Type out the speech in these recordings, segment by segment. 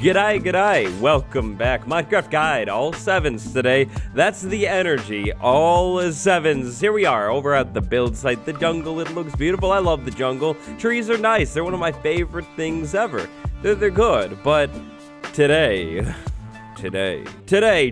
G'day, welcome back. Minecraft Guide, all 7s today. That's the energy, all 7s. Here we are, over at the build site, the jungle. It looks beautiful. I love the jungle. Trees are nice. They're one of my favorite things ever. They're good, but today,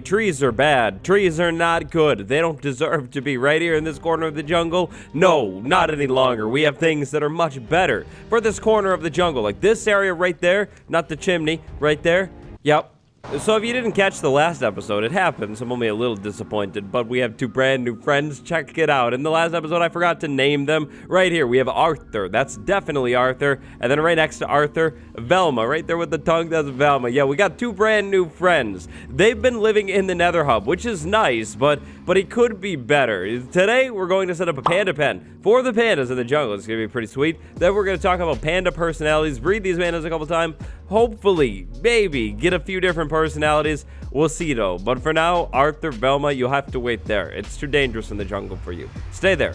trees are bad. Trees are not good. They don't deserve to be right here in this corner of the jungle. No, not any longer. We have things that are much better for this corner of the jungle. Like this area right there, not the chimney, right there. Yep. So if you didn't catch the last episode, it happens. I'm only a little disappointed, but we have 2 brand new friends. Check it out. In the last episode, I forgot to name them. Right here, we have Arthur. That's definitely Arthur. And then right next to Arthur, Velma. Right there with the tongue, that's Velma. Yeah, we got 2 brand new friends. They've been living in the Nether Hub, which is nice, but it could be better. Today, we're going to set up a panda pen for the pandas in the jungle. It's going to be pretty sweet. Then we're going to talk about panda personalities, breed these pandas a couple times. Hopefully, maybe, get a few different personalities. We'll see, though. But for now, Arthur, Velma, you'll have to wait there. It's too dangerous in the jungle for you. Stay there.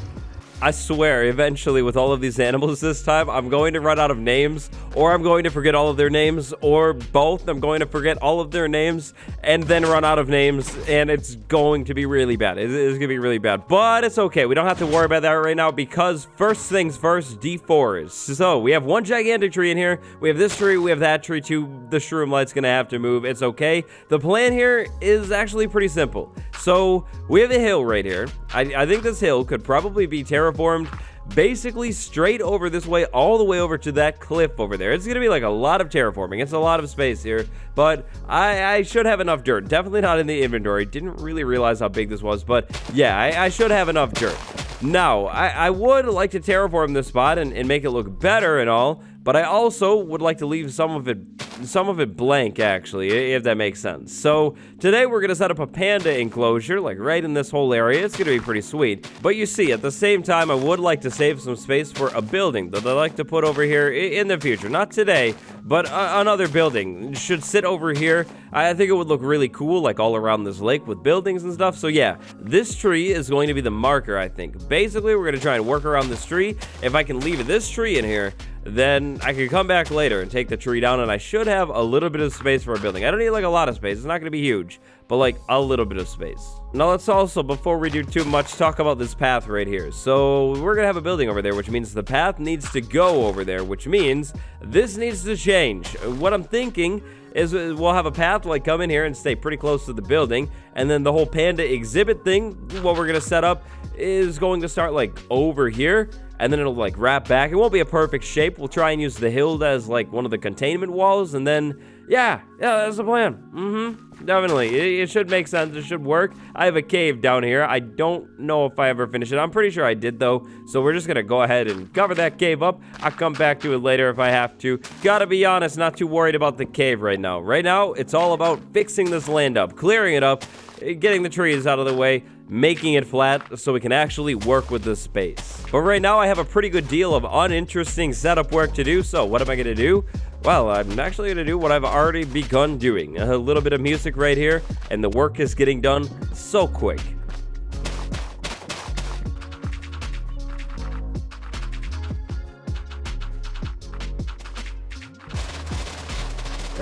I swear, eventually, with all of these animals this time, I'm going to run out of names, or I'm going to forget all of their names, or both. I'm going to forget all of their names, and then run out of names, and it's going to be really bad. It's going to be really bad, but it's okay. We don't have to worry about that right now, because first things first, deforest. So, we have one gigantic tree in here. We have this tree, we have that tree, too. The shroom light's going to have to move. It's okay. The plan here is actually pretty simple. So, we have a hill right here. I think this hill could probably be terraformed basically straight over this way, all the way over to that cliff over there. It's gonna be like a lot of terraforming. It's a lot of space here, but I should have enough dirt. Definitely not in the inventory. Didn't really realize how big this was, but yeah, I should have enough dirt. Now, I would like to terraform this spot and make it look better and all, but I also would like to leave some of it blank, actually, if that makes sense. So today we're gonna set up a panda enclosure, like right in this whole area. It's gonna be pretty sweet. But you see, at the same time, I would like to save some space for a building that I'd like to put over here in the future. Not today, but another building should sit over here. I think it would look really cool, like all around this lake with buildings and stuff. So yeah, this tree is going to be the marker, I think. Basically, we're gonna try and work around this tree. If I can leave this tree in here, then I can come back later and take the tree down, and I should have a little bit of space for a building. I don't need like a lot of space. It's not going to be huge, but like a little bit of space. Now let's also, before we do too much, talk about this path right here. So we're going to have a building over there, which means the path needs to go over there, which means this needs to change. What I'm thinking is we'll have a path like come in here and stay pretty close to the building, and then the whole panda exhibit thing, what we're going to set up is going to start like over here, and then it'll like wrap back. It won't be a perfect shape. We'll try and use the hill as like one of the containment walls, and then yeah, that's the plan. Definitely, it should make sense. It should work. I have a cave down here. I don't know if I ever finished it. I'm pretty sure I did though, so we're just gonna go ahead and cover that cave up. I'll come back to it later if I have to. Gotta be honest, not too worried about the cave right now. Right now, it's all about fixing this land up, clearing it up, getting the trees out of the way, making it flat so we can actually work with this space. But right now I have a pretty good deal of uninteresting setup work to do, so what am I gonna do? Well, I'm actually gonna do what I've already begun doing. A little bit of music right here, and the work is getting done so quick.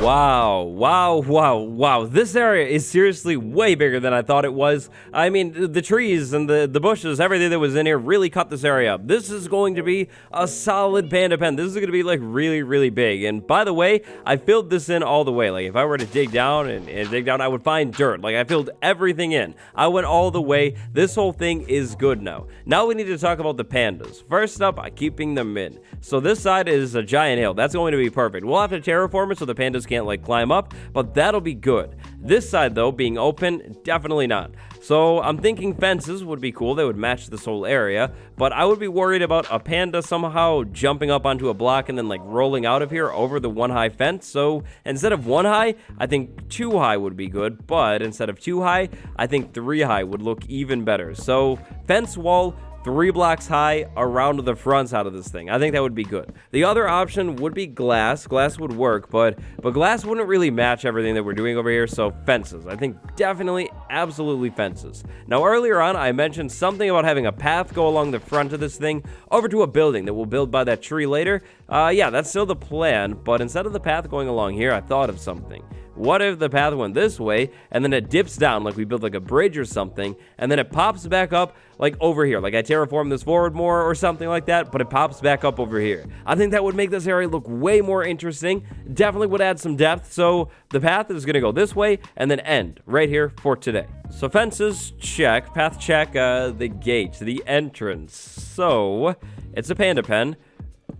Wow. This area is seriously way bigger than I thought it was. I mean, the trees and the bushes, everything that was in here really cut this area up. This is going to be a solid panda pen. This is going to be like really big. And by the way, I filled this in all the way. Like if I were to dig down and dig down, I would find dirt. Like I filled everything in. I went all the way. This whole thing is good now. Now we need to talk about the pandas. First up, keeping them in. So this side is a giant hill. That's going to be perfect. We'll have to terraform it so the pandas can't like climb up, but that'll be good. This side though, being open, definitely not. So I'm thinking fences would be cool. They would match this whole area, but I would be worried about a panda somehow jumping up onto a block and then like rolling out of here over the 1 high fence. So instead of 1 high, I think 2 high would be good, but instead of 2 high, I think 3 high would look even better. So fence wall, 3 blocks high around the front side of this thing. I think that would be good. The other option would be glass. Glass would work, but glass wouldn't really match everything that we're doing over here, so fences. I think definitely absolutely fences. Now, earlier on, I mentioned something about having a path go along the front of this thing over to a building that we'll build by that tree later. Yeah, that's still the plan, but instead of the path going along here, I thought of something. What if the path went this way, and then it dips down, like we build like a bridge or something, and then it pops back up, like over here, like I terraform this forward more or something like that, but it pops back up over here. I think that would make this area look way more interesting, definitely would add some depth, so the path is going to go this way, and then end right here for today. So fences, check, path check, the gate, the entrance. So, it's a panda pen.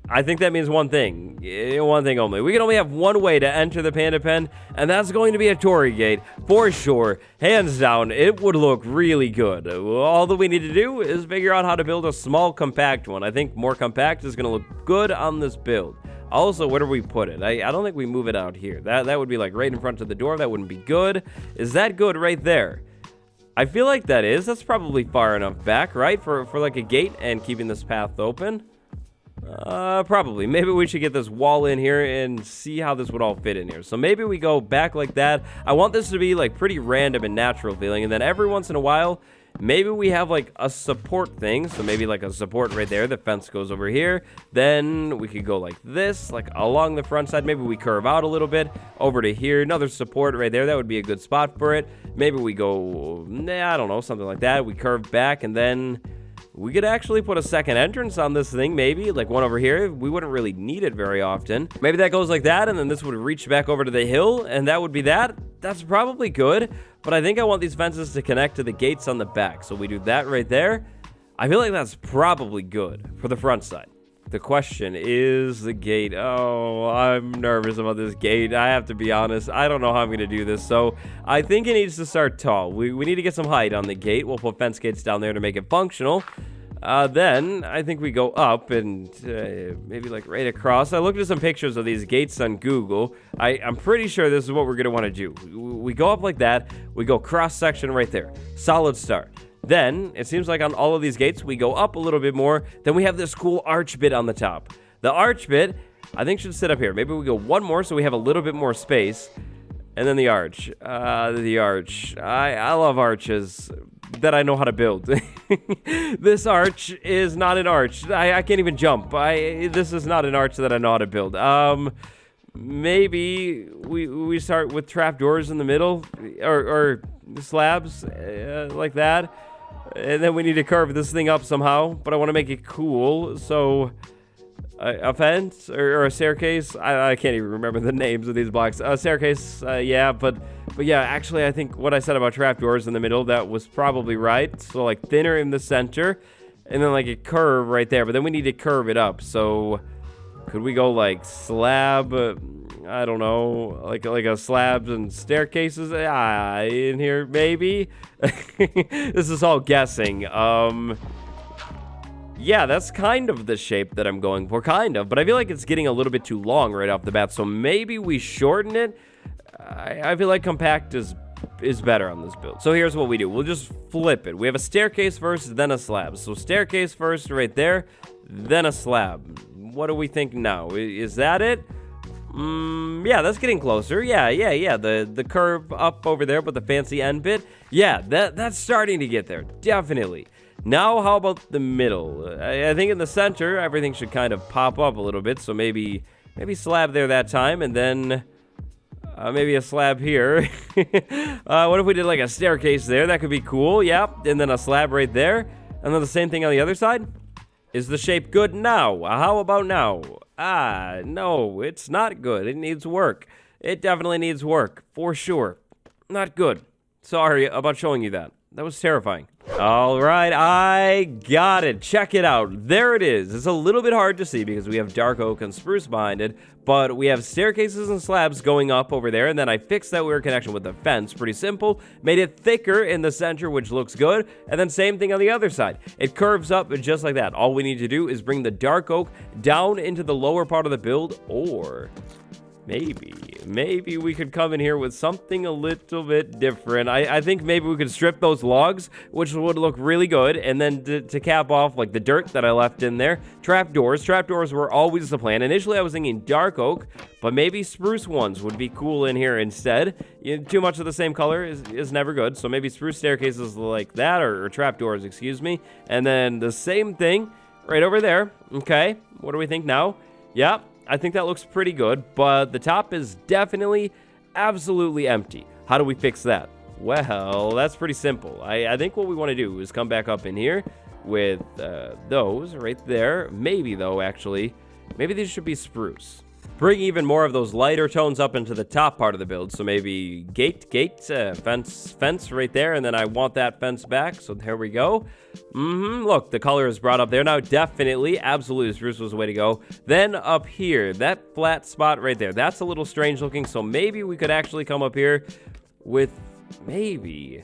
I think that means one thing only. We can only have one way to enter the panda pen, and that's going to be a torii gate, for sure. Hands down, it would look really good. All that we need to do is figure out how to build a small, compact one. I think more compact is going to look good on this build. Also, where do we put it? I don't think we move it out here. That would be like right in front of the door. That wouldn't be good. Is that good right there? I feel like that is. That's probably far enough back, right? For like a gate and keeping this path open. Probably. Maybe we should get this wall in here and see how this would all fit in here. So maybe we go back like that. I want this to be like pretty random and natural feeling. And then every once in a while, maybe we have like a support thing. So maybe like a support right there. The fence goes over here. Then we could go like this, like along the front side. Maybe we curve out a little bit over to here. Another support right there. That would be a good spot for it. Maybe we go, I don't know, something like that. We curve back and then we could actually put a second entrance on this thing, maybe, like one over here. We wouldn't really need it very often. Maybe that goes like that, and then this would reach back over to the hill, and that would be that. That's probably good, but I think I want these fences to connect to the gates on the back, so we do that right there. I feel like that's probably good for the front side. The question is the gate. Oh, I'm nervous about this gate. I have to be honest. I don't know how I'm going to do this. So I think it needs to start tall. We need to get some height on the gate. We'll put fence gates down there to make it functional. Then I think we go up and maybe like right across. I looked at some pictures of these gates on Google. I'm pretty sure this is what we're going to want to do. We go up like that. We go cross section right there. Solid start. Then, it seems like on all of these gates, we go up a little bit more. Then we have this cool arch bit on the top. The arch bit, I think, should sit up here. Maybe we go one more so we have a little bit more space. And then the arch. The arch. I love arches that I know how to build. This arch is not an arch. I can't even jump. This is not an arch that I know how to build. Maybe we start with trapdoors in the middle. Or slabs like that. And then we need to carve this thing up somehow, but I want to make it cool, so a fence or a staircase. I can't even remember the names of these blocks. A staircase, yeah, but yeah, actually, I think what I said about trapdoors in the middle, that was probably right. So like thinner in the center, and then like a curve right there, but then we need to curve it up. So could we go like slab? I don't know, like a slabs and staircases in here, maybe. This is all guessing. Yeah, that's kind of the shape that I'm going for, kind of. But I feel like it's getting a little bit too long right off the bat, so maybe we shorten it. I feel like compact is better on this build. So here's what we do. We'll just flip it. We have a staircase first, then a slab. So staircase first right there, then a slab. What do we think now? Is that it? Yeah, that's getting closer. Yeah. The curve up over there, but the fancy end bit. Yeah, that's starting to get there. Definitely. Now, how about the middle? I think in the center, everything should kind of pop up a little bit. So maybe slab there that time, and then maybe a slab here. What if we did like a staircase there? That could be cool. Yep. And then a slab right there, and then the same thing on the other side. Is the shape good now? How about now? No, it's not good. It needs work. It definitely needs work, for sure. Not good. Sorry about showing you that. That was terrifying. All right, I got it. Check it out. There it is. It's a little bit hard to see because we have dark oak and spruce behind it, but we have staircases and slabs going up over there, and then I fixed that weird connection with the fence. Pretty simple. Made it thicker in the center, which looks good, and then same thing on the other side. It curves up just like that. All we need to do is bring the dark oak down into the lower part of the build, or maybe we could come in here with something a little bit different. I think maybe we could strip those logs, which would look really good, and then to cap off like the dirt that I left in there, trapdoors. Trapdoors were always the plan. Initially, I was thinking dark oak, but maybe spruce ones would be cool in here instead. Too much of the same color is never good, so maybe spruce staircases like that, or trapdoors, excuse me. And then the same thing right over there. Okay, what do we think now? Yeah, I think that looks pretty good, but the top is definitely absolutely empty. How do we fix that? Well, that's pretty simple. I think what we want to do is come back up in here with those right there. Maybe, though, actually, maybe these should be spruce. Bring even more of those lighter tones up into the top part of the build. So maybe gate, fence right there. And then I want that fence back. So there we go. Look, the color is brought up there. Now, definitely, absolutely, spruce was the way to go. Then up here, that flat spot right there, that's a little strange looking. So maybe we could actually come up here with maybe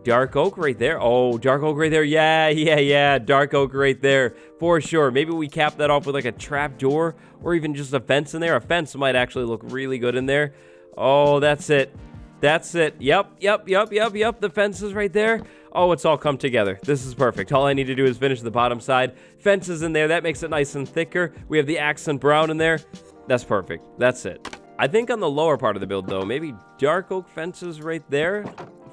dark oak right there. Oh, dark oak right there. Yeah. Dark oak right there for sure. Maybe we cap that off with like a trap door or even just a fence in there. A fence might actually look really good in there. Oh, that's it. Yep. The fence is right there. Oh, it's all come together. This is perfect. All I need to do is finish the bottom side. Fences in there. That makes it nice and thicker. We have the accent brown in there. That's perfect. That's it. I think on the lower part of the build, though, maybe dark oak fences right there.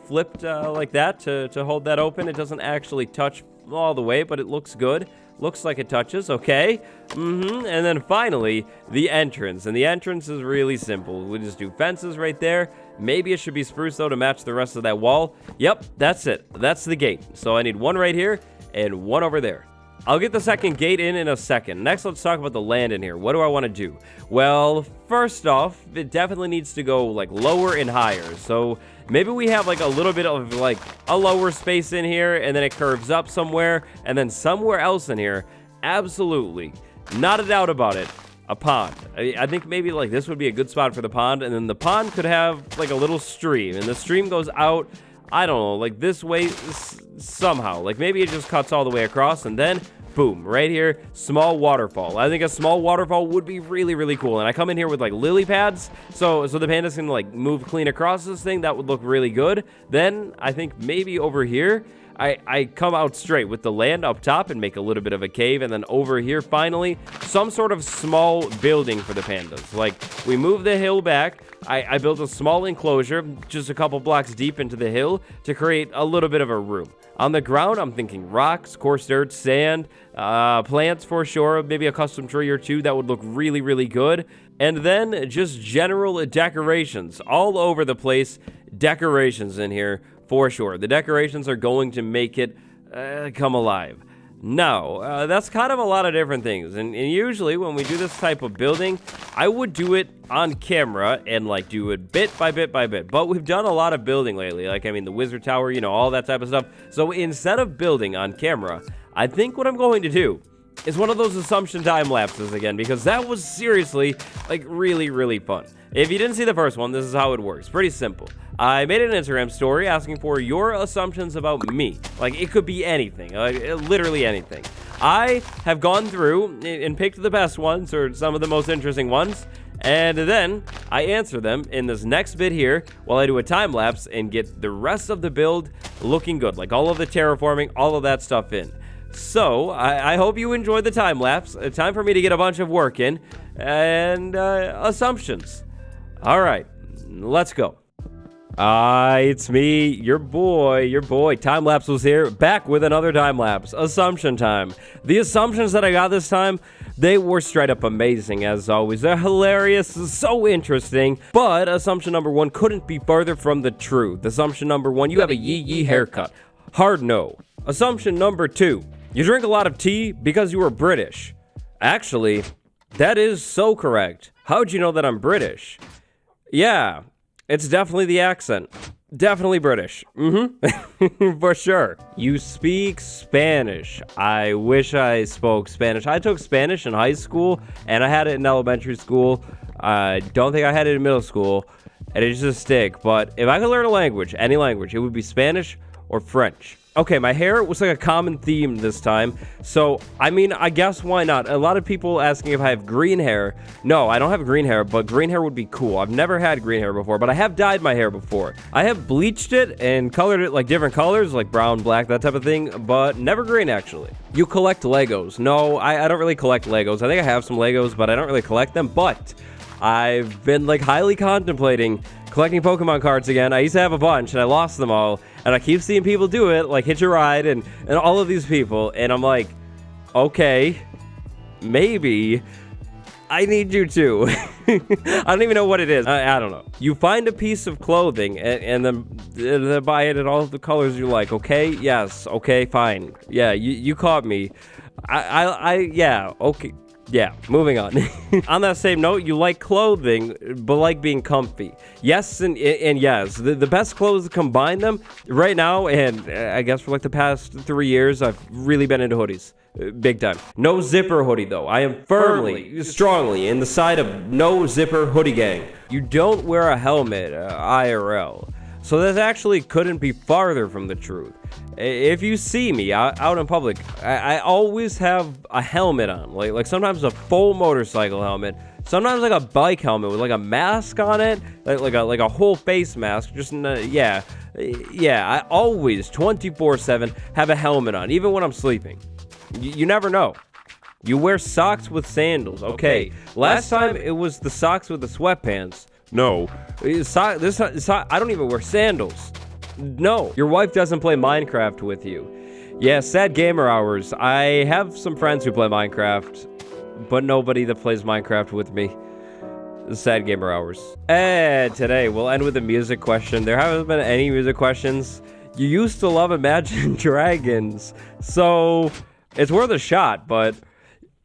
Flipped like that to hold that open. It doesn't actually touch all the way, but it looks good. Looks like it touches. Okay. And then finally, the entrance. And the entrance is really simple. We just do fences right there. Maybe it should be spruce, though, to match the rest of that wall. Yep, that's it. That's the gate. So I need one right here and one over there. I'll get the second gate in a second. Next, let's talk about the land in here. What do I want to do? Well, first off, it definitely needs to go like lower and higher. So maybe we have like a little bit of like a lower space in here, and then it curves up somewhere, and then somewhere else in here, absolutely, not a doubt about it, a pond. I think maybe like this would be a good spot for the pond, and then the pond could have like a little stream, and the stream goes out, I don't know, like this way somehow. Like maybe it just cuts all the way across, and then boom, right here, small waterfall. I think a small waterfall would be really, really cool. And I come in here with like lily pads, so the pandas can like move clean across this thing. That would look really good. Then I think maybe over here, I come out straight with the land up top and make a little bit of a cave. And then over here, finally, some sort of small building for the pandas. Like, we move the hill back. I built a small enclosure, just a couple blocks deep into the hill to create a little bit of a room. On the ground, I'm thinking rocks, coarse dirt, sand, plants for sure, maybe a custom tree or two that would look really, really good. And then just general decorations all over the place. Decorations in here for sure. The decorations are going to make it come alive. Now, that's kind of a lot of different things. And usually when we do this type of building, I would do it on camera and like do it bit by bit by bit. But we've done a lot of building lately. Like, I mean, the wizard tower, you know, all that type of stuff. So instead of building on camera, I think what I'm going to do is one of those assumption time lapses again, because that was seriously like really, really fun. If you didn't see the first one, this is how it works. Pretty simple. I made an Instagram story asking for your assumptions about me. Like, it could be anything, like literally anything. I have gone through and picked the best ones or some of the most interesting ones, and then I answer them in this next bit here while I do a time lapse and get the rest of the build looking good, like all of the terraforming, all of that stuff in. So, I hope you enjoyed the time lapse. Time for me to get a bunch of work in and assumptions. All right, let's go. It's me, your boy. Time Lapse was here, back with another time lapse. Assumption time. The assumptions that I got this time, they were straight up amazing as always. They're hilarious, so interesting. But assumption number one couldn't be further from the truth. Assumption number one, you have a yee haircut. Hard no. Assumption number two, you drink a lot of tea because you are British. Actually, that is so correct. How'd you know that I'm British? Yeah. It's definitely the accent. Definitely British. For sure. You speak Spanish. I wish I spoke Spanish. I took Spanish in high school, and I had it in elementary school. I don't think I had it in middle school, and it just stick. But if I could learn a language, any language, it would be Spanish or French. Okay, my hair was like a common theme this time, so, I mean, I guess why not? A lot of people asking if I have green hair. No, I don't have green hair, but green hair would be cool. I've never had green hair before, but I have dyed my hair before. I have bleached it and colored it like different colors, like brown, black, that type of thing, but never green, actually. You collect Legos. No, I don't really collect Legos. I think I have some Legos, but I don't really collect them, but I've been like highly contemplating collecting Pokemon cards again. I used to have a bunch and I lost them all, and I keep seeing people do it, like Hitch a Ride and all of these people, and I'm like, okay, maybe I need you too. I don't even know what it is. I don't know. You find a piece of clothing and then buy it in all the colors you like. Okay, yes, okay, fine. Yeah, you caught me. Yeah, okay. Yeah, moving on. On that same note, you like clothing, but like being comfy. Yes, and yes. The best clothes to combine them right now, and I guess for like the past 3 years, I've really been into hoodies. Big time. No zipper hoodie, though. I am firmly, strongly in the side of no zipper hoodie gang. You don't wear a helmet, IRL. So this actually couldn't be farther from the truth. If you see me out in public, I always have a helmet on. Like sometimes a full motorcycle helmet. Sometimes like a bike helmet with like a mask on it. Like a whole face mask. Just, yeah. Yeah, I always, 24/7, have a helmet on. Even when I'm sleeping. You never know. You wear socks with sandals. Okay. Last time it was the socks with the sweatpants. No. I don't even wear sandals. No. Your wife doesn't play Minecraft with you. Yeah, sad gamer hours. I have some friends who play Minecraft, but nobody that plays Minecraft with me. Sad gamer hours. And today we'll end with a music question. There haven't been any music questions. You used to love Imagine Dragons, so it's worth a shot, but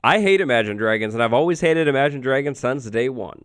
I hate Imagine Dragons, and I've always hated Imagine Dragons since day one.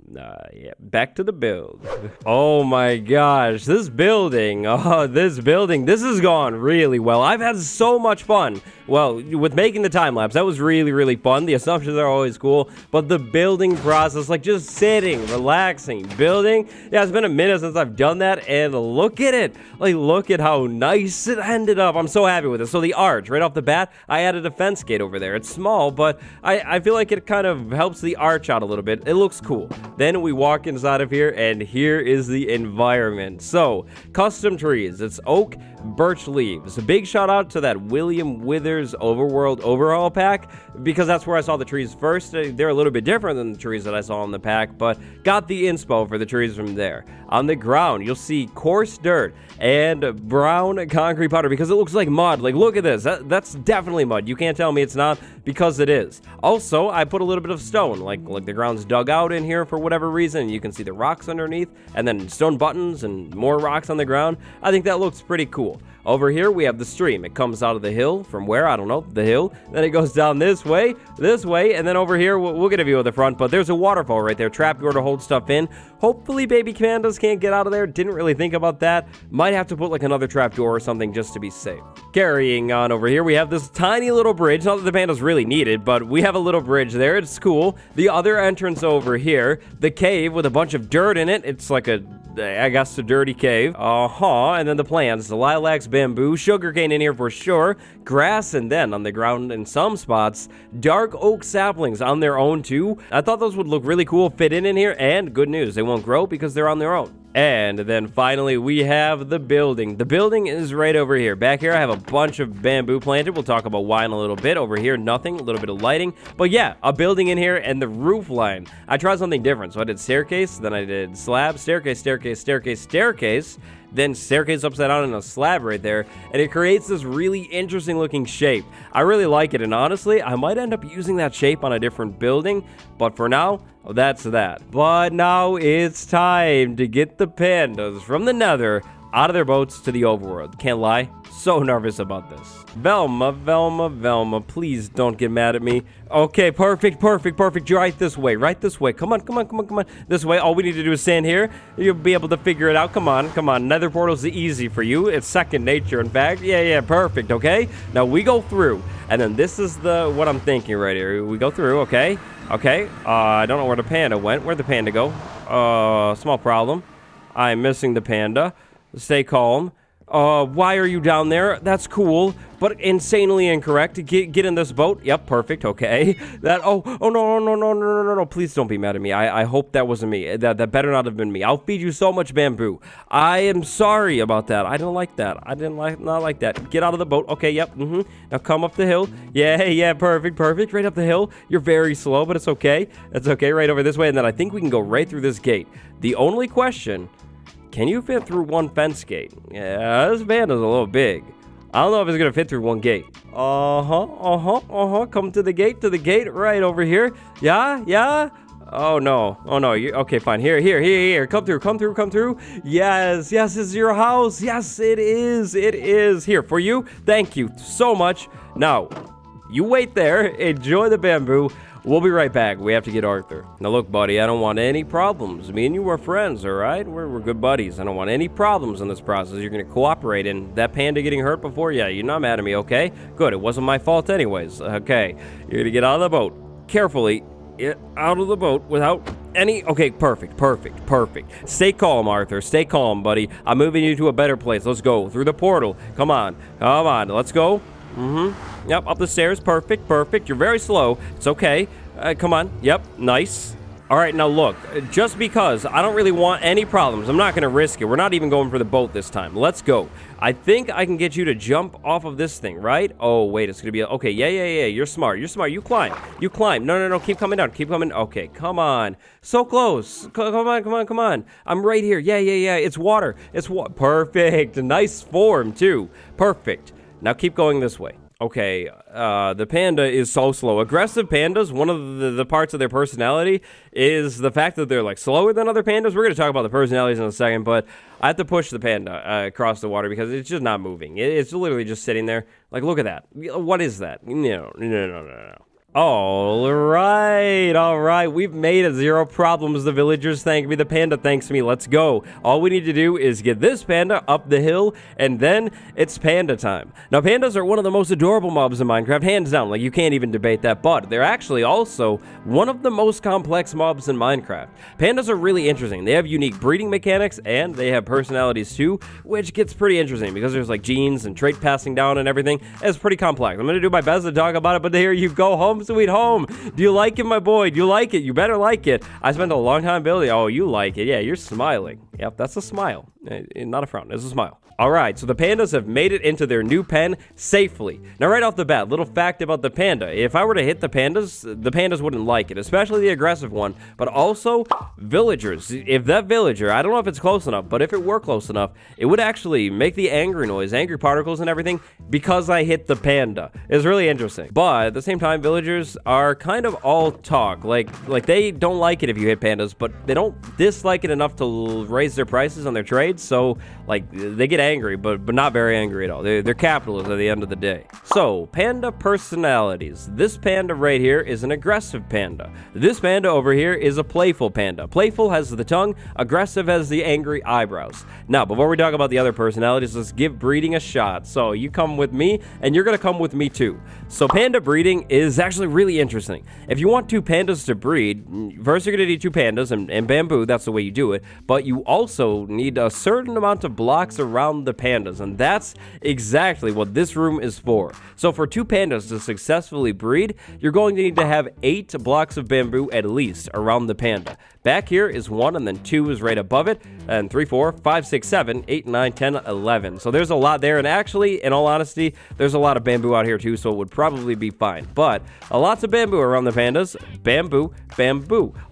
Yeah, back to the build. Oh my gosh, this building, this has gone really well. I've had so much fun. Well, with making the time lapse, that was really, really fun. The assumptions are always cool, but the building process, like just sitting, relaxing, building. Yeah, it's been a minute since I've done that, and look at it. Like, look at how nice it ended up. I'm so happy with it. So the arch, right off the bat, I added a fence gate over there. It's small, but I feel like it kind of helps the arch out a little bit. It looks cool. Then we walk inside of here, and here is the environment. So, custom trees. It's oak, birch leaves. A big shout out to that William Withers Overworld Overhaul pack, because that's where I saw the trees first. They're a little bit different than the trees that I saw in the pack, but got the inspo for the trees from there. On the ground, you'll see coarse dirt and brown concrete powder, because it looks like mud. Like, look at this. That's definitely mud. You can't tell me it's not, because it is. Also, I put a little bit of stone, like the ground's dug out in here for whatever reason. You can see the rocks underneath, and then stone buttons and more rocks on the ground. I think that looks pretty cool. Over here, we have the stream. It comes out of the hill. From where? I don't know. The hill. Then it goes down this way, and then over here, we'll get a view of the front, but there's a waterfall right there. Trapdoor to hold stuff in. Hopefully, baby pandas can't get out of there. Didn't really think about that. Might have to put like another trapdoor or something just to be safe. Carrying on over here, we have this tiny little bridge. Not that the pandas really need it, but we have a little bridge there. It's cool. The other entrance over here, the cave with a bunch of dirt in it. It's like I guess a dirty cave. And then the plants, the lilacs, bamboo, sugarcane in here for sure, grass, and then on the ground in some spots, dark oak saplings on their own too. I thought those would look really cool, fit in here, and good news, they won't grow because they're on their own. And then finally, we have the building. The building is right over here. Back here, I have a bunch of bamboo planted. We'll talk about why in a little bit. Over here, nothing. A little bit of lighting. But yeah, a building in here and the roof line. I tried something different. So I did staircase, then I did slab, staircase, staircase, staircase, staircase, then staircase upside down and a slab right there. And it creates this really interesting looking shape. I really like it. And honestly, I might end up using that shape on a different building. But for now, that's that. But now it's time to get the pandas from the nether out of their boats to the overworld. Can't lie, so nervous about this. Velma, please don't get mad at me. Okay, perfect. Right this way, Come on. This way, all we need to do is stand here. You'll be able to figure it out. Come on. Nether portal's easy for you. It's second nature, in fact. Yeah, perfect, okay? Now we go through, and then this is what I'm thinking right here. We go through, okay? I don't know where the panda went. Where'd the panda go? Small problem. I'm missing the panda. Stay calm. Why are you down there? That's cool, but insanely incorrect. Get in this boat. Yep, perfect. Okay. Oh no. Please don't be mad at me. I hope that wasn't me. That better not have been me. I'll feed you so much bamboo. I am sorry about that. I didn't like that. Not like that. Get out of the boat. Okay, yep. Now come up the hill. Yeah, perfect. Right up the hill. You're very slow, but it's okay. It's okay. Right over this way, and then I think we can go right through this gate. The only question: can you fit through one fence gate? Yeah, this panda's a little big. I don't know if it's gonna fit through one gate. Come to the gate, right over here. Yeah. Oh no. Okay, fine. Here. Come through. Yes, this is your house. Yes, it is. Here for you. Thank you so much. Now, you wait there. Enjoy the bamboo. We'll be right back. We have to get Arthur. Now look, buddy, I don't want any problems. Me and you are friends, all right? We're good buddies. I don't want any problems in this process. You're going to cooperate. And that panda getting hurt before? Yeah, you're not mad at me, okay? Good. It wasn't my fault anyways. Okay. You're going to get out of the boat. Carefully. Get out of the boat without any... Okay, perfect. Stay calm, Arthur. Stay calm, buddy. I'm moving you to a better place. Let's go. Through the portal. Come on. Let's go. Yep, up the stairs. Perfect. You're very slow. It's okay. Come on. Yep, nice. All right, now look, just because I don't really want any problems, I'm not going to risk it. We're not even going for the boat this time. Let's go. I think I can get you to jump off of this thing, right? Oh, wait, it's going to be... Okay, yeah. You're smart. You climb. No. Keep coming down. Okay, come on. So close. Come on. I'm right here. Yeah. It's water. Perfect. Nice form, too. Perfect. Now keep going this way. Okay, the panda is so slow. Aggressive pandas, one of the parts of their personality is the fact that they're, like, slower than other pandas. We're going to talk about the personalities in a second, but I have to push the panda across the water because it's just not moving. It's literally just sitting there. Like, look at that. What is that? No. All right. We've made it. Zero problems. The villagers thank me. The panda thanks me. Let's go. All we need to do is get this panda up the hill, and then it's panda time. Now, pandas are one of the most adorable mobs in Minecraft, hands down. Like, you can't even debate that, but they're actually also one of the most complex mobs in Minecraft. Pandas are really interesting. They have unique breeding mechanics, and they have personalities too, which gets pretty interesting because there's, like, genes and trait passing down and everything. It's pretty complex. I'm going to do my best to talk about it, but here you go. Home sweet home. Do you like it, my boy? Do you like it? You better like it. I spent a long time building. Oh, you like it. Yeah, you're smiling. Yep, that's a smile. Not a frown. It's a smile. All right, so the pandas have made it into their new pen safely. Now, right off the bat, little fact about the panda. If I were to hit the pandas wouldn't like it, especially the aggressive one, but also villagers. If that villager, I don't know if it's close enough, but if it were close enough, it would actually make the angry noise, angry particles and everything, because I hit the panda. It's really interesting. But at the same time, villagers are kind of all talk. Like they don't like it if you hit pandas, but they don't dislike it enough to raise their prices on their trades, so, like, they get angry, but not very angry at all. They're capitalists at the end of the day. So, panda personalities. This panda right here is an aggressive panda. This panda over here is a playful panda. Playful has the tongue, aggressive has the angry eyebrows. Now, before we talk about the other personalities, let's give breeding a shot. So, you come with me, and you're gonna come with me too. So, panda breeding is actually really interesting. If you want two pandas to breed, first you're gonna need two pandas and bamboo, that's the way you do it, but you also need a certain amount of blocks around the pandas, and that's exactly what this room is for. So for two pandas to successfully breed, you're going to need to have 8 blocks of bamboo at least around the panda. Back here is 1, and then 2 is right above it, and 3, 4, 5, 6, 7, 8, 9, 10, 11. So there's a lot there, and actually, in all honesty, there's a lot of bamboo out here too, so it would probably be fine. But lots of bamboo around the pandas. Bamboo.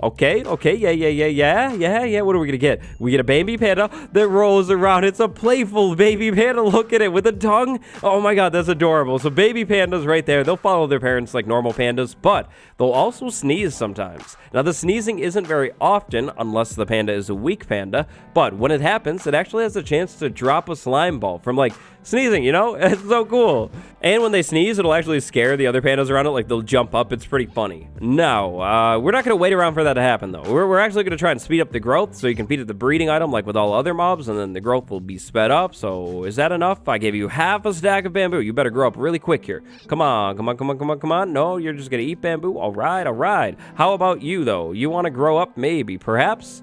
Okay, yeah. What are we gonna get? We get a baby panda that rolls around. It's a playful baby panda. Look at it with a tongue. Oh my god, that's adorable. So baby pandas right there, they'll follow their parents like normal pandas, but they'll also sneeze sometimes. Now, the sneezing isn't very often unless the panda is a weak panda, but when it happens, it actually has a chance to drop a slime ball from, like, sneezing, you know? It's so cool. And when they sneeze, it'll actually scare the other pandas around it. Like, they'll jump up. It's pretty funny. Now, we're not going to wait around for that to happen, though. We're actually going to try and speed up the growth so you can feed it the breeding item like with all other mobs, and then the growth will be sped up. So, is that enough? I gave you half a stack of bamboo. You better grow up really quick here. Come on. No, you're just going to eat bamboo? All right. How about you, though? You want to grow up? Maybe. Perhaps?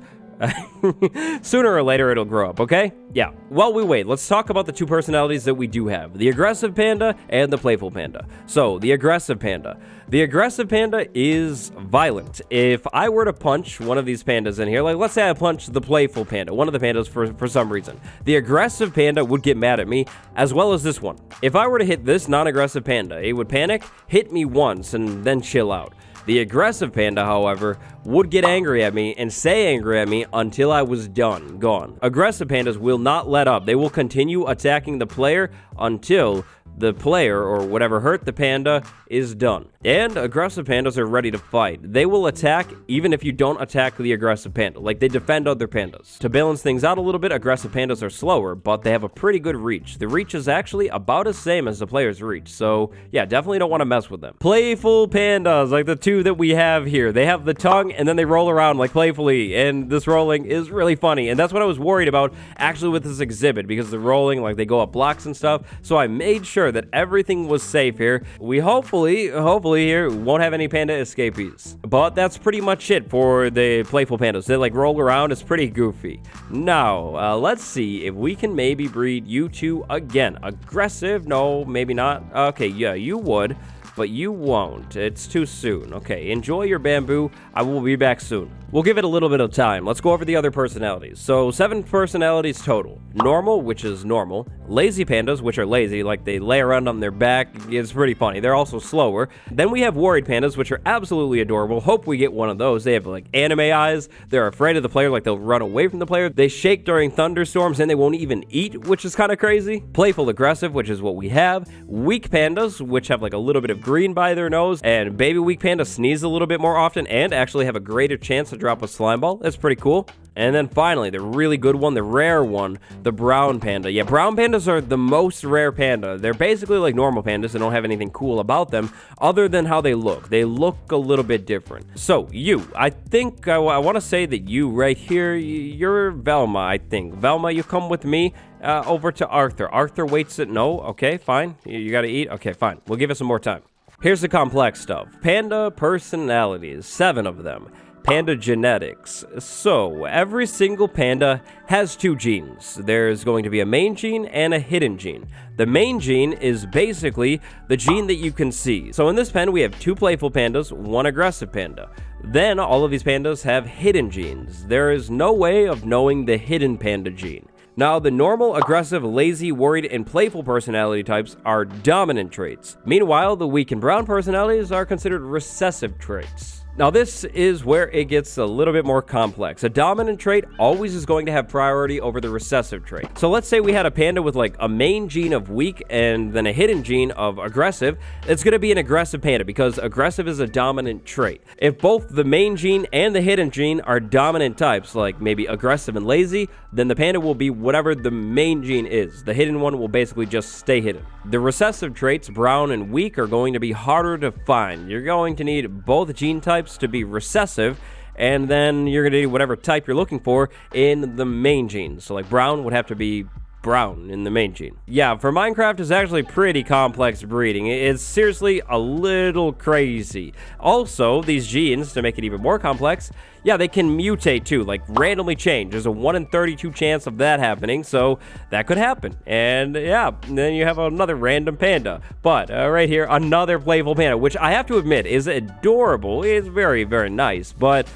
Sooner or later, it'll grow up, okay? Yeah. While we wait, let's talk about the two personalities that we do have. The aggressive panda and the playful panda. So, the aggressive panda. The aggressive panda is violent. If I were to punch one of these pandas in here, like let's say I punch the playful panda, one of the pandas for some reason, the aggressive panda would get mad at me, as well as this one. If I were to hit this non-aggressive panda, it would panic, hit me once, and then chill out. The aggressive panda, however, would get angry at me and stay angry at me until I was gone. Aggressive pandas will not let up. They will continue attacking the player until the player or whatever hurt the panda is done. And aggressive pandas are ready to fight. They will attack even if you don't attack the aggressive panda. Like, they defend other pandas. To balance things out a little bit, aggressive pandas are slower, but they have a pretty good reach. The reach is actually about the same as the player's reach. So yeah, definitely don't want to mess with them. Playful pandas, like the two that we have here. They have the tongue and then they roll around like playfully. And this rolling is really funny. And that's what I was worried about actually with this exhibit, because the rolling, like they go up blocks and stuff. So I made sure that everything was safe here. We hopefully here won't have any panda escapees. But that's pretty much it for the playful pandas. They like roll around. It's pretty goofy. Now, let's see if we can maybe breed you two again. Aggressive? No, maybe not. Okay, yeah, you would, but you won't. It's too soon. Okay, enjoy your bamboo. I will be back soon. We'll give it a little bit of time. Let's go over the other personalities. So 7 personalities total. Normal, which is normal. Lazy pandas, which are lazy, like they lay around on their back. It's pretty funny. They're also slower. Then we have worried pandas, which are absolutely adorable. Hope we get one of those. They have like anime eyes. They're afraid of the player, like they'll run away from the player. They shake during thunderstorms and they won't even eat, which is kind of crazy. Playful aggressive, which is what we have. Weak pandas, which have like a little bit of green by their nose. And baby weak pandas sneeze a little bit more often and actually have a greater chance to drop a slime ball. That's pretty cool. And then finally, the really good one, the rare one, the brown panda. Yeah, brown pandas are the most rare panda. They're basically like normal pandas and don't have anything cool about them other than how they look. They look a little bit different. So, you, I think I want to say that you right here, you're Velma, I think. Velma, you come with me over to Arthur. Arthur waits at no. Okay, fine. You got to eat. Okay, fine. We'll give it some more time. Here's the complex stuff. Panda personalities, 7 of them. Panda genetics. So, every single panda has 2 genes. There's going to be a main gene and a hidden gene. The main gene is basically the gene that you can see. So in this pen, we have 2 playful pandas, 1 aggressive panda. Then, all of these pandas have hidden genes. There is no way of knowing the hidden panda gene. Now, the normal, aggressive, lazy, worried, and playful personality types are dominant traits. Meanwhile, the weak and brown personalities are considered recessive traits. Now, this is where it gets a little bit more complex. A dominant trait always is going to have priority over the recessive trait. So let's say we had a panda with like a main gene of weak and then a hidden gene of aggressive. It's going to be an aggressive panda because aggressive is a dominant trait. If both the main gene and the hidden gene are dominant types, like maybe aggressive and lazy, then the panda will be whatever the main gene is. The hidden one will basically just stay hidden. The recessive traits, brown and weak, are going to be harder to find. You're going to need both gene types to be recessive, and then you're going to need whatever type you're looking for in the main gene. So like brown would have to be brown in the main gene. Yeah, for Minecraft is actually pretty complex breeding. It's seriously a little crazy. Also, these genes, to make it even more complex, yeah, they can mutate too, like randomly change. There's a 1 in 32 chance of that happening, so that could happen. And yeah, then you have another random panda. But right here, another playful panda, which I have to admit is adorable. It's very, very nice, but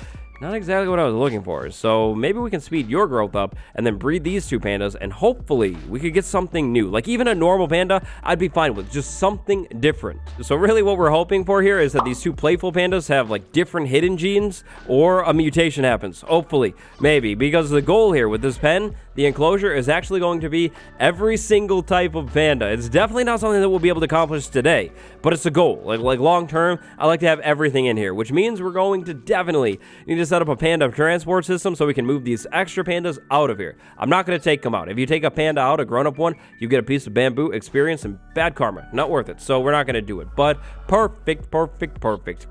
not exactly what I was looking for. So maybe we can speed your growth up and then breed these 2 pandas, and hopefully we could get something new. Like even a normal panda, I'd be fine with just something different. So really what we're hoping for here is that these 2 playful pandas have like different hidden genes or a mutation happens. Hopefully, maybe, because the goal here with this pen, the enclosure, is actually going to be every single type of panda. It's definitely not something that we'll be able to accomplish today, but it's a goal. Like long term, I like to have everything in here, which means we're going to definitely need to set up a panda transport system so we can move these extra pandas out of here. I'm not going to take them out. If you take a panda out, a grown-up one, you get a piece of bamboo, experience, and bad karma. Not worth it, so we're not going to do it. But perfect.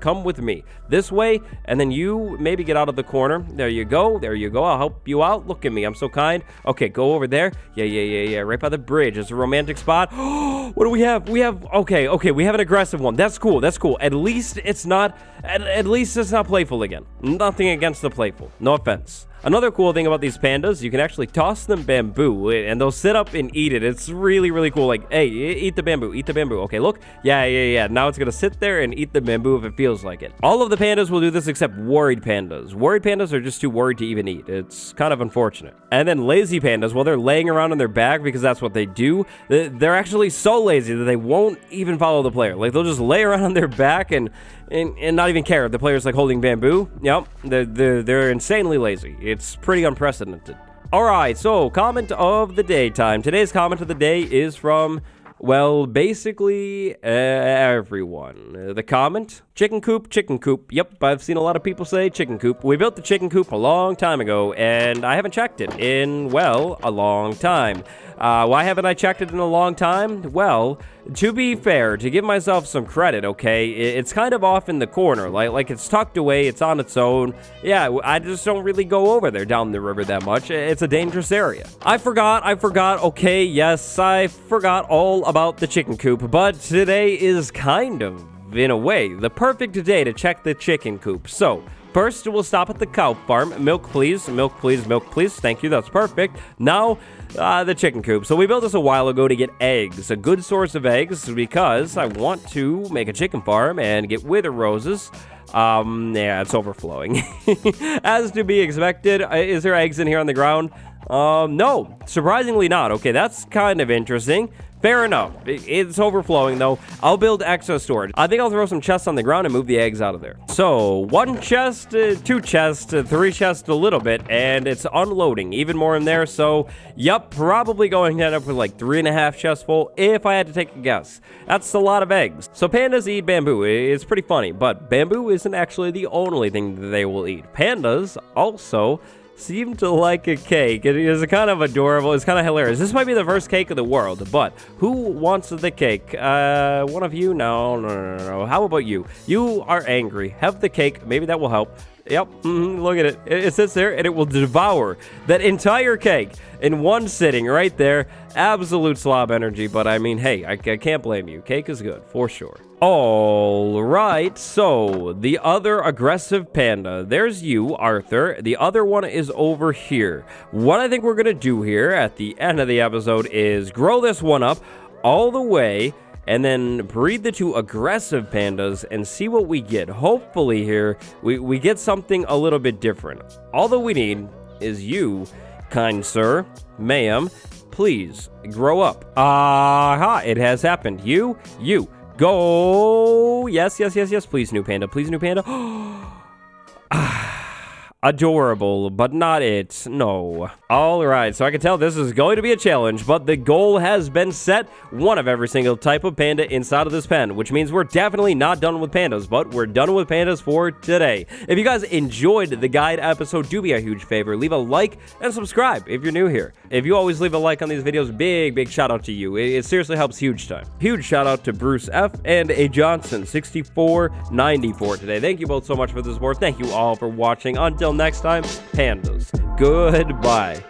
Come with me this way, and then you maybe get out of the corner. There you go. I'll help you out. Look at me. I'm so kind. Okay, go over there. Yeah. Right by the bridge. It's a romantic spot. What do we have? Okay. We have an aggressive one. That's cool. At least it's not playful again. Nothing against the playful. No offense. Another cool thing about these pandas, you can actually toss them bamboo, and they'll sit up and eat it. It's really, really cool. Like, hey, eat the bamboo, eat the bamboo. Okay, look. Yeah. Now it's going to sit there and eat the bamboo if it feels like it. All of the pandas will do this except worried pandas. Worried pandas are just too worried to even eat. It's kind of unfortunate. And then lazy pandas, well, they're laying around on their back because that's what they do. They're actually so lazy that they won't even follow the player. Like, they'll just lay around on their back and not even care if the player's like holding bamboo. Yep, they're insanely lazy. It's pretty unprecedented. All right, so comment of the day time. Today's comment of the day is from, well, basically everyone. The comment, chicken coop, chicken coop. Yep, I've seen a lot of people say chicken coop. We built the chicken coop a long time ago, and I haven't checked it in, well, a long time. Why haven't I checked it in a long time? Well, to be fair, to give myself some credit, okay, it's kind of off in the corner, like it's tucked away, it's on its own. Yeah, I just don't really go over there down the river that much. It's a dangerous area. I forgot, okay, yes, I forgot all about the chicken coop, but today is kind of, in a way, the perfect day to check the chicken coop. So, first, we'll stop at the cow farm. Milk, please. Milk, please. Milk, please. Thank you. That's perfect. Now, the chicken coop. So we built this a while ago to get eggs. A good source of eggs because I want to make a chicken farm and get wither roses. Yeah, it's overflowing. As to be expected, is there eggs in here on the ground? No. Surprisingly not. Okay, that's kind of interesting. Fair enough. It's overflowing, though. I'll build extra storage. I think I'll throw some chests on the ground and move the eggs out of there. So, 1 chest, 2 chests, 3 chests a little bit, and it's unloading. Even more in there, so, yep, probably going to end up with like 3.5 chests full if I had to take a guess. That's a lot of eggs. So, pandas eat bamboo. It's pretty funny, but bamboo isn't actually the only thing that they will eat. Pandas also seem to like a cake. It is kind of adorable. It's kind of hilarious. This might be the first cake of the world, but who wants the cake? One of you? No. How about you? You are angry. Have the cake. Maybe that will help. Yep, look at it. It sits there and it will devour that entire cake in one sitting right there. Absolute slob energy, but I mean, hey, I can't blame you. Cake is good, for sure. All right, so the other aggressive panda. There's you, Arthur. The other one is over here. What I think we're going to do here at the end of the episode is grow this one up all the way and then breed the 2 aggressive pandas and see what we get. Hopefully here, we get something a little bit different. All that we need is you, kind sir, ma'am, please grow up. Aha, it has happened. You, go. Yes, please, new panda, please, new panda. Adorable, but not it. No. All right, so I can tell this is going to be a challenge, but the goal has been set. One of every single type of panda inside of this pen, which means we're definitely not done with pandas, but we're done with pandas for today. If you guys enjoyed the guide episode, do me a huge favor. Leave a like and subscribe if you're new here. If you always leave a like on these videos, big shout out to you. It seriously helps huge time. Huge shout out to Bruce F. and A Johnson 6494 today. Thank you both so much for the support. Thank you all for watching. Until next time, pandas, goodbye.